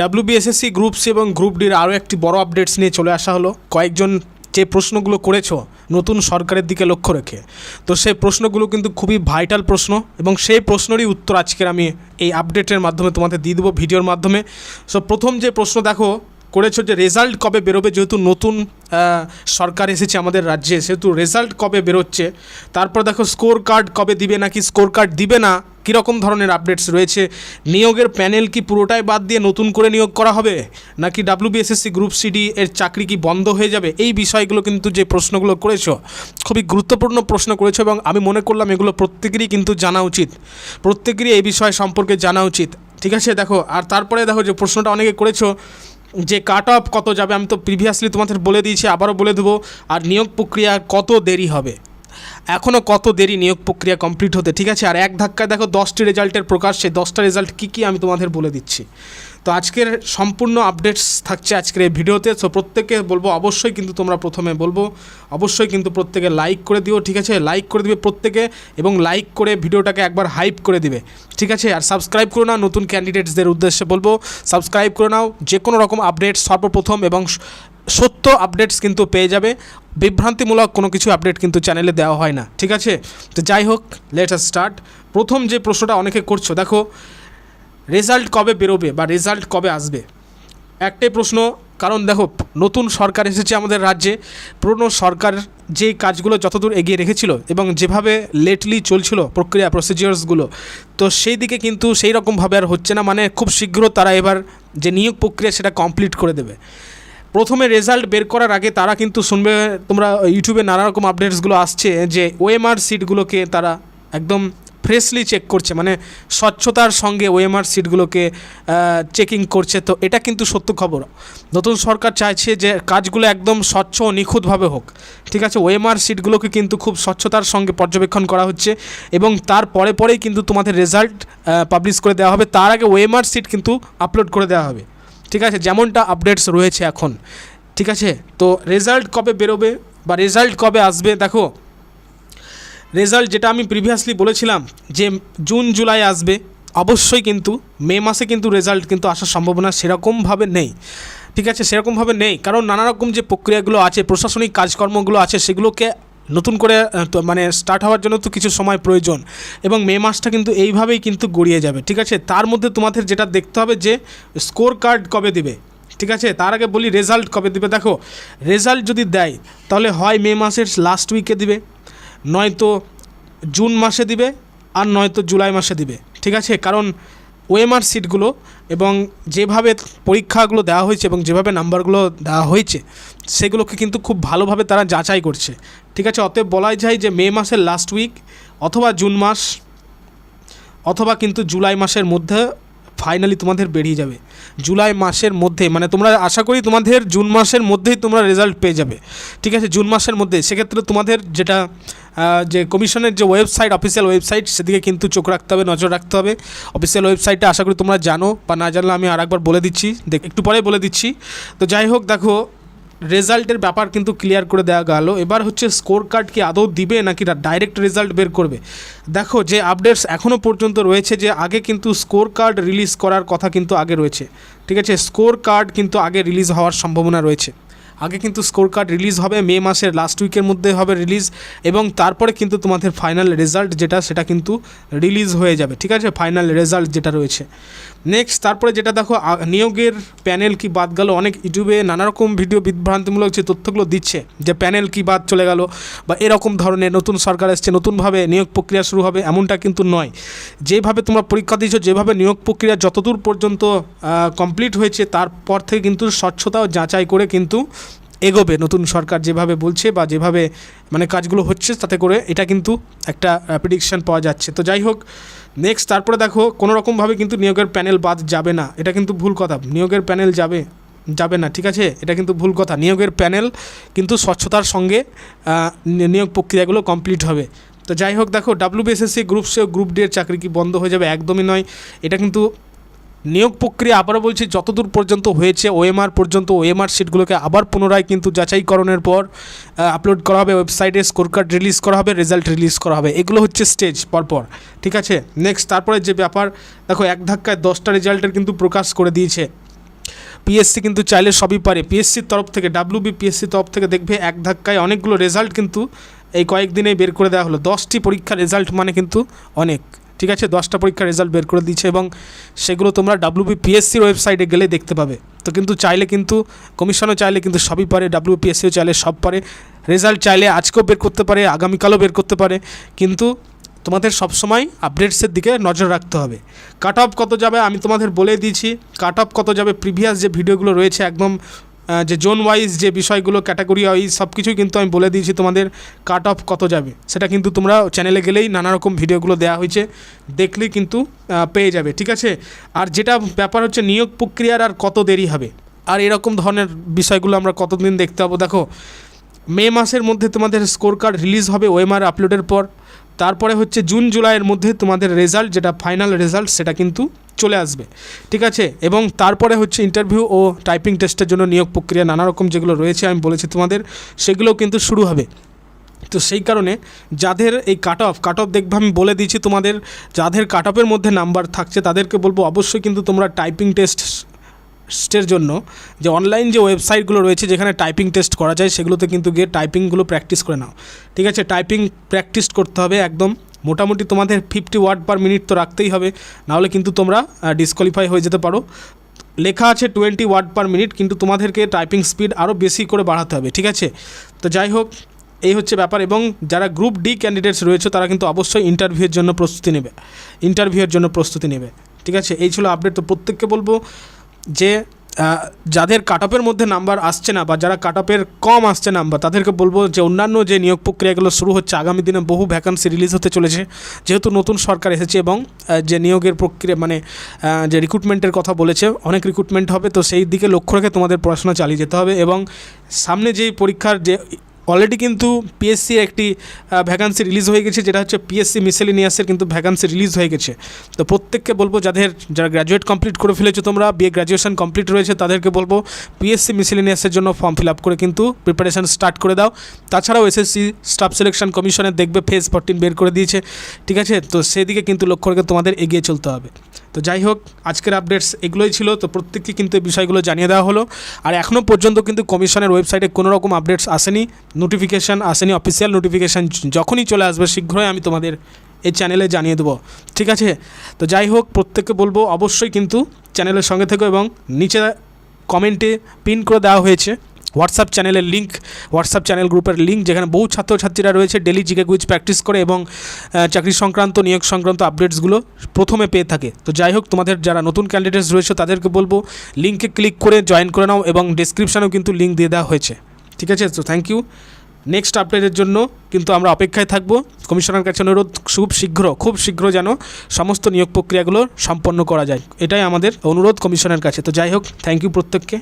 WBSSC group C এবং group ডির আরও একটি বড় আপডেটস নিয়ে চলে আসা হলো। কয়েকজন যে প্রশ্নগুলো করেছো নতুন সরকারের দিকে লক্ষ্য রেখে, তো সেই প্রশ্নগুলো কিন্তু খুবই ভাইটাল প্রশ্ন এবং সেই প্রশ্নেরই উত্তর আজকের আমি এই আপডেটের মাধ্যমে তোমাদের দিয়ে দেবো ভিডিওর মাধ্যমে। সো প্রথম যে প্রশ্ন দেখো করেছো যে রেজাল্ট কবে বেরোবে, যেহেতু নতুন সরকার এসেছে আমাদের রাজ্যে, সেহেতু রেজাল্ট কবে বেরোচ্ছে। তারপর দেখো স্কোর কার্ড কবে দিবে নাকি স্কোর কার্ড দিবে না, কীরকম ধরনের আপডেটস রয়েছে। নিয়োগের প্যানেল কি পুরোটাই বাদ দিয়ে নতুন করে নিয়োগ করা হবে, নাকি ডাব্লিউবিএসএসসি গ্রুপ সিডি এর চাকরি কি বন্ধ হয়ে যাবে। এই বিষয়গুলো কিন্তু যে প্রশ্নগুলো করেছো খুবই গুরুত্বপূর্ণ প্রশ্ন করেছো এবং আমি মনে করলাম এগুলো প্রত্যেকেরই কিন্তু জানা উচিত, প্রত্যেকেরই এই বিষয় সম্পর্কে জানা উচিত। ঠিক আছে, দেখো আর তারপরে দেখো যে প্রশ্নটা অনেকে করেছো যে কাট অফ কত যাবে। আমি তো প্রিভিয়াসলি তোমাদের বলে দিয়েছি, আবারও বলে দেবো। আর নিয়োগ প্রক্রিয়া কত দেরি হবে, এখনও কত দেরি নিয়োগ প্রক্রিয়া কমপ্লিট হতে। ঠিক আছে, আর এক ধাক্কায় দেখো 10টি রেজাল্টের প্রকাশ, সেই 10টা রেজাল্ট কী আমি তোমাদের বলে দিচ্ছি। তো আজকের সম্পূর্ণ আপডেটস থাকছে আজকের এই ভিডিওতে। সো প্রত্যেকে বলবো অবশ্যই কিন্তু তোমরা প্রথমে বলবো অবশ্যই কিন্তু প্রত্যেকে লাইক করে দিও। ঠিক আছে, লাইক করে দিবে প্রত্যেকে এবং লাইক করে ভিডিওটাকে একবার হাইপ করে দিবে। ঠিক আছে, আর সাবস্ক্রাইব করে নাও। নতুন ক্যান্ডিডেটসদের উদ্দেশ্যে বলবো সাবস্ক্রাইব করে নাও। যে কোনো রকম আপডেট সর্বপ্রথম এবং সত্য আপডেটস কিন্তু পেয়ে যাবে। বিভ্রান্তিমূলক কোনো কিছু আপডেট কিন্তু চ্যানেলে দেওয়া হয় না। ঠিক আছে, তো যাই হোক লেট আস স্টার্ট। প্রথম যে প্রশ্নটা অনেকে করছো, দেখো রেজাল্ট কবে বেরোবে বা রেজাল্ট কবে আসবে, একটাই প্রশ্ন। কারণ দেখো নতুন সরকার এসেছে আমাদের রাজ্যে, পুরনো সরকার যে কাজগুলো যতদূর এগিয়ে রেখেছিল এবং যেভাবে লেটলি চলছিল প্রক্রিয়া প্রসিজিওর্সগুলো, তো সেই দিকে কিন্তু সেই রকমভাবে আর হচ্ছে না। মানে খুব শীঘ্র তারা এবার যে নিয়োগ প্রক্রিয়া সেটা কমপ্লিট করে দেবে। প্রথমে রেজাল্ট বের করার আগে তারা কিন্তু শুনবে, তোমরা ইউটিউবে নানা রকম আপডেটসগুলো আসছে যে ওএমআর সিটগুলোকে তারা একদম ফ্রেশলি চেক করছে, মানে স্বচ্ছতার সঙ্গে ওএমআর সিটগুলোকে চেকিং করছে। তো এটা কিন্তু সত্য খবর। নতুন সরকার চাইছে যে কাজগুলো একদম স্বচ্ছ ও নিখুঁতভাবে হোক। ঠিক আছে, ওএমআর সিটগুলোকে কিন্তু খুব স্বচ্ছতার সঙ্গে পর্যবেক্ষণ করা হচ্ছে এবং তার পরেই কিন্তু তোমাদের রেজাল্ট পাবলিশ করে দেওয়া হবে। তার আগে ওএমআর সিট কিন্তু আপলোড করে দেওয়া হবে। ঠিক আছে, যেমনটা আপডেটস রয়েছে এখন। ঠিক আছে, তো রেজাল্ট কবে বেরোবে বা রেজাল্ট কবে আসবে, দেখো রেজাল্ট যেটা আমি প্রিভিয়াসলি বলেছিলাম যে জুন জুলাই আসবে, অবশ্যই কিন্তু মে মাসে কিন্তু রেজাল্ট কিন্তু আসার সম্ভাবনা সেরকমভাবে নেই। ঠিক আছে, সেরকমভাবে নেই, কারণ নানা রকম যে প্রক্রিয়াগুলো আছে, প্রশাসনিক কাজকর্মগুলো আছে, সেগুলোকে নতুন করে মানে স্টার্ট হওয়ার জন্য তো কিছু সময় প্রয়োজন এবং মে মাসটা কিন্তু এইভাবেই কিন্তু গড়িয়ে যাবে। ঠিক আছে, তার মধ্যে তোমাদের যেটা দেখতে হবে যে স্কোর কার্ড কবে দিবে। ঠিক আছে, তার আগে বলি রেজাল্ট কবে দিবে। দেখো রেজাল্ট যদি দেয় তাহলে হয় মে মাসের লাস্ট উইকে দিবে, নয়তো জুন মাসে দিবে, আর নয়তো জুলাই মাসে দিবে। ঠিক আছে, কারণ ওএমআর সিটগুলো এবং যেভাবে পরীক্ষাগুলো দেওয়া হয়েছে এবং যেভাবে নাম্বারগুলো দেওয়া হয়েছে সেগুলোকে কিন্তু খুব ভালোভাবে তারা যাচাই করছে। ঠিক আছে, অতএব বলাই যায় যে মে মাসের লাস্ট উইক অথবা জুন মাস অথবা কিন্তু জুলাই মাসের মধ্যে ফাইনালি তোমাদের বেরিয়ে যাবে। জুলাই মাসের মধ্যে, মানে তোমরা আশা করি তোমাদের জুন মাসের মধ্যেই তোমরা রেজাল্ট পেয়ে যাবে। ঠিক আছে, জুন মাসের মধ্যে। সেক্ষেত্রে তোমাদের যেটা যে কমিশনের যে ওয়েবসাইট, অফিসিয়াল ওয়েবসাইট, সেদিকে কিন্তু চোখ রাখতে হবে, নজর রাখতে হবে। অফিসিয়াল ওয়েবসাইটটা আশা করি তোমরা জানো, বা না জানলে আমি আরেকবার বলে দিচ্ছি, একটু পরে বলে দিচ্ছি। তো যাই হোক, দেখো রেজাল্টের ব্যাপার কিন্তু ক্লিয়ার করে দেওয়া গেল। এবার হচ্ছে স্কোর কার্ড কি আদৌ দিবে নাকি ডাইরেক্ট রেজাল্ট বের করবে। দেখো যে আপডেটস এখনও পর্যন্ত রয়েছে যে আগে কিন্তু স্কোর কার্ড রিলিজ করার কথা কিন্তু আগে রয়েছে। ঠিক আছে, স্কোর কার্ড কিন্তু আগে রিলিজ হওয়ার সম্ভাবনা রয়েছে। আগে কিন্তু স্কোর কার্ড রিলিজ হবে, মে মাসের লাস্ট উইকের মধ্যে হবে রিলিজ, এবং তারপরে কিন্তু তোমাদের ফাইনাল রেজাল্ট যেটা সেটা কিন্তু রিলিজ হয়ে যাবে। ঠিক আছে, ফাইনাল রেজাল্ট যেটা রয়েছে। নেক্সট তারপরে যেটা দেখো নিয়োগের প্যানেল কি বাদ গেল। অনেক ইউটিউবে নানা রকম ভিডিও বিভ্রান্তিমূলক যে তথ্যগুলো দিচ্ছে যে প্যানেল কি বাদ চলে গেল বা এরকম ধরনের, নতুন সরকার এসছে নতুনভাবে নিয়োগ প্রক্রিয়া শুরু হবে, এমনটা কিন্তু নয়। যেভাবে তোমরা পরীক্ষা দিয়েছো, যেভাবে নিয়োগ প্রক্রিয়া যতদূর পর্যন্ত কমপ্লিট হয়েছে, তারপর থেকে কিন্তু স্বচ্ছতা ও যাচাই করে কিন্তু এগোবে নতুন সরকার যেভাবে বলছে বা যেভাবে মানে কাজগুলো হচ্ছে, তাতে করে এটা কিন্তু একটা প্রেডিকশন পাওয়া যাচ্ছে। তো যাই হোক, নেক্সট তারপরে দেখো কোনো রকমভাবে কিন্তু নিয়োগের প্যানেল বাদ যাবে না, এটা কিন্তু ভুল কথা। নিয়োগের প্যানেল যাবে না। ঠিক আছে, এটা কিন্তু ভুল কথা। নিয়োগের প্যানেল কিন্তু স্বচ্ছতার সঙ্গে নিয়োগ প্রক্রিয়াগুলো কমপ্লিট হবে। তো যাই হোক, দেখো ডাব্লিউবিএসএসসি গ্রুপ সি ও গ্রুপ ডি এর চাকরি কি বন্ধ হয়ে যাবে, একদমই নয়। এটা কিন্তু নিয়োগ প্রক্রিয়া আবারও বলছি যতদূর পর্যন্ত হয়েছে ওএমআর পর্যন্ত, ওএমআর সিটগুলোকে আবার পুনরায় কিন্তু যাচাইকরণের পর আপলোড করা হবে ওয়েবসাইটে, স্কোর কার্ড রিলিজ করা হবে, রেজাল্ট রিলিজ করা হবে। এগুলো হচ্ছে স্টেজ পরপর। ঠিক আছে, নেক্সট তারপরে যে ব্যাপার, দেখো এক ধাক্কায় 10টা রেজাল্টের কিন্তু প্রকাশ করে দিয়েছে। পিএসসি কিন্তু চাইলে সবই পারে। পিএসসির তরফ থেকে, WBPSC তরফ থেকে দেখবে এক ধাক্কায় অনেকগুলো রেজাল্ট কিন্তু এই কয়েকদিনেই বের করে দেওয়া হলো। 10টি পরীক্ষার রেজাল্ট মানে কিন্তু অনেক, ঠিক আছে, 10টা পরীক্ষার রেজাল্ট বের করে দিচ্ছে এবং সেগুলো তোমরা WBPSCর ওয়েবসাইটে গেলে দেখতে পাবে। তো কিন্তু চাইলে কিন্তু কমিশনও চাইলে কিন্তু সবই পারে, WBPSCও চাইলে সব পারে। রেজাল্ট চাইলে আজকেও বের করতে পারে, আগামীকালও বের করতে পারে, কিন্তু তোমাদের সবসময় আপডেটসের দিকে নজর রাখতে হবে। কাট অফ কত যাবে আমি তোমাদের বলে দিয়েছি। কাট অফ কত যাবে প্রিভিয়াস যে ভিডিওগুলো রয়েছে একদম যে জোন ওয়াইজ যে বিষয়গুলো, ক্যাটাগরি ওয়াইজ সব কিছুই কিন্তু আমি বলে দিয়েছি তোমাদের কাট অফ কত যাবে। সেটা কিন্তু তোমরা চ্যানেলে গেলেই নানা রকম ভিডিওগুলো দেওয়া হয়েছে, দেখলেই কিন্তু পেয়ে যাবে, ঠিক আছে। আর যেটা ব্যাপার হচ্ছে নিয়োগ প্রক্রিয়ার আর কত দেরি হবে, আর এরকম ধরনের বিষয়গুলো আমরা কতদিন দেখতে পাবো। দেখো, মে মাসের মধ্যে তোমাদের স্কোর কার্ড রিলিজ হবে ওএমআর আপলোডের পর। তারপরে হচ্ছে জুন জুলাইয়ের মধ্যে তোমাদের রেজাল্ট, যেটা ফাইনাল রেজাল্ট, সেটা কিন্তু চলে আসবে, ঠিক আছে। এবং তারপরে হচ্ছে ইন্টারভিউ ও টাইপিং টেস্টের জন্য নিয়োগ প্রক্রিয়া নানা রকম যেগুলো রয়েছে আমি বলেছি তোমাদের, সেগুলোও কিন্তু শুরু হবে। তো সেই কারণে যাদের এই কাট অফ দেখবে আমি বলে দিয়েছি তোমাদের, যাদের কাট অফের মধ্যে নাম্বার থাকছে তাদেরকে বলবো অবশ্যই কিন্তু তোমরা টাইপিং টেস্টের জন্য যে অনলাইন যে ওয়েবসাইটগুলো রয়েছে যেখানে টাইপিং টেস্ট করা যায়, সেগুলোতে কিন্তু গিয়ে টাইপিংগুলো প্র্যাকটিস করে নাও, ঠিক আছে। টাইপিং প্র্যাকটিস করতে হবে একদম, মোটামুটি তোমাদের 50 ওয়ার্ড পার মিনিট তো রাখতেই হবে, নাহলে কিন্তু তোমরা ডিসকোয়ালিফাই হয়ে যেতে পারো। লেখা আছে 20 ওয়ার্ড পার মিনিট, কিন্তু তোমাদেরকে টাইপিং স্পিড আরও বেশি করে বাড়াতে হবে, ঠিক আছে। তো যাই হোক, এই হচ্ছে ব্যাপার। এবং যারা গ্রুপ ডি ক্যান্ডিডেটস রয়েছে তারা কিন্তু অবশ্যই ইন্টারভিউয়ের জন্য প্রস্তুতি নেবে, ঠিক আছে। এই ছিল আপডেট। তো প্রত্যেককে বলবো যে যাদের কাট অফের মধ্যে নাম্বার আসছে না বা যারা কাট অফের কম আসছে নাম্বার, তাদেরকে বলবো যে অন্যান্য যে নিয়োগ প্রক্রিয়াগুলো শুরু হচ্ছে, আগামী দিনে বহু ভ্যাকান্সি রিলিজ হতে চলেছে, যেহেতু নতুন সরকার এসেছে এবং যে নিয়োগের প্রক্রিয়া মানে যে রিক্রুটমেন্টের কথা বলেছে, অনেক রিক্রুটমেন্ট হবে। তো সেই দিকে লক্ষ্য রেখে তোমাদের পড়াশোনা চালিয়ে যেতে হবে। এবং সামনে যেই পরীক্ষার যে অলরেডি কিন্তু পিএসসি একটি ভ্যাকান্সি রিলিজ হয়ে গেছে, যেটা হচ্ছে পিএসসি মিসেলিনিয়াসের কিন্তু ভ্যাকান্সি রিলিজ হয়ে গেছে। তো প্রত্যেককে বলবো যারা গ্র্যাজুয়েট কমপ্লিট করে ফেলেছো, তোমরা BA গ্র্যাজুয়েশন কমপ্লিট রয়েছে, তাদেরকে বলবো পিএসসি মিসেলিনিয়াসের জন্য ফর্ম ফিল আপ করে কিন্তু প্রিপারেশান স্টার্ট করে দাও। তাছাড়াও SSC স্টাফ সিলেকশন কমিশনের দেখবে ফেজ 14 বের করে দিয়েছে, ঠিক আছে। তো সেদিকে কিন্তু লক্ষ্য রেখে তোমাদের এগিয়ে চলতে হবে। তো যাই হোক, আজকের আপডেটস এগুলোই ছিল। তো প্রত্যেককে কিন্তু এই বিষয়গুলো জানিয়ে দেওয়া হলো। আর এখনও পর্যন্ত কিন্তু কমিশনের ওয়েবসাইটে কোনো রকম আপডেটস আসেনি, নোটিফিকেশান আসেনি, অফিসিয়াল নোটিফিকেশান যখনই চলে আসবে শীঘ্রই আমি তোমাদের এই চ্যানেলে জানিয়ে দেবো, ঠিক আছে। তো যাই হোক, প্রত্যেককে বলবো অবশ্যই কিন্তু চ্যানেলের সঙ্গে থেকো এবং নিচে কমেন্টে পিন করে দেওয়া হয়েছে হোয়াটসঅ্যাপ চ্যানেলের লিঙ্ক, হোয়াটসঅ্যাপ চ্যানেল গ্রুপের লিঙ্ক, যেখানে বহু ছাত্রছাত্রীরা রয়েছে ডেলি জিকে কুইজ প্র্যাকটিস করে এবং চাকরি সংক্রান্ত নিয়োগ সংক্রান্ত আপডেটসগুলো প্রথমে পেয়ে থাকে। তো যাই হোক, তোমাদের যারা নতুন ক্যান্ডিডেটস রয়েছে তাদেরকে বলবো লিঙ্কে ক্লিক করে জয়েন করে নাও এবং ডেসক্রিপশানেও কিন্তু লিঙ্ক দিয়ে দেওয়া হয়েছে, ঠিক আছে। তো থ্যাংক ইউ। নেক্সট আপডেটের জন্য কিন্তু আমরা অপেক্ষায় থাকবো। কমিশনার কাছে অনুরোধ, খুব শীঘ্র যেন সমস্ত নিয়োগ প্রক্রিয়াগুলো সম্পন্ন করা যায়, এটাই আমাদের অনুরোধ কমিশনের কাছে। তো যাই হোক, থ্যাংক ইউ প্রত্যেককে।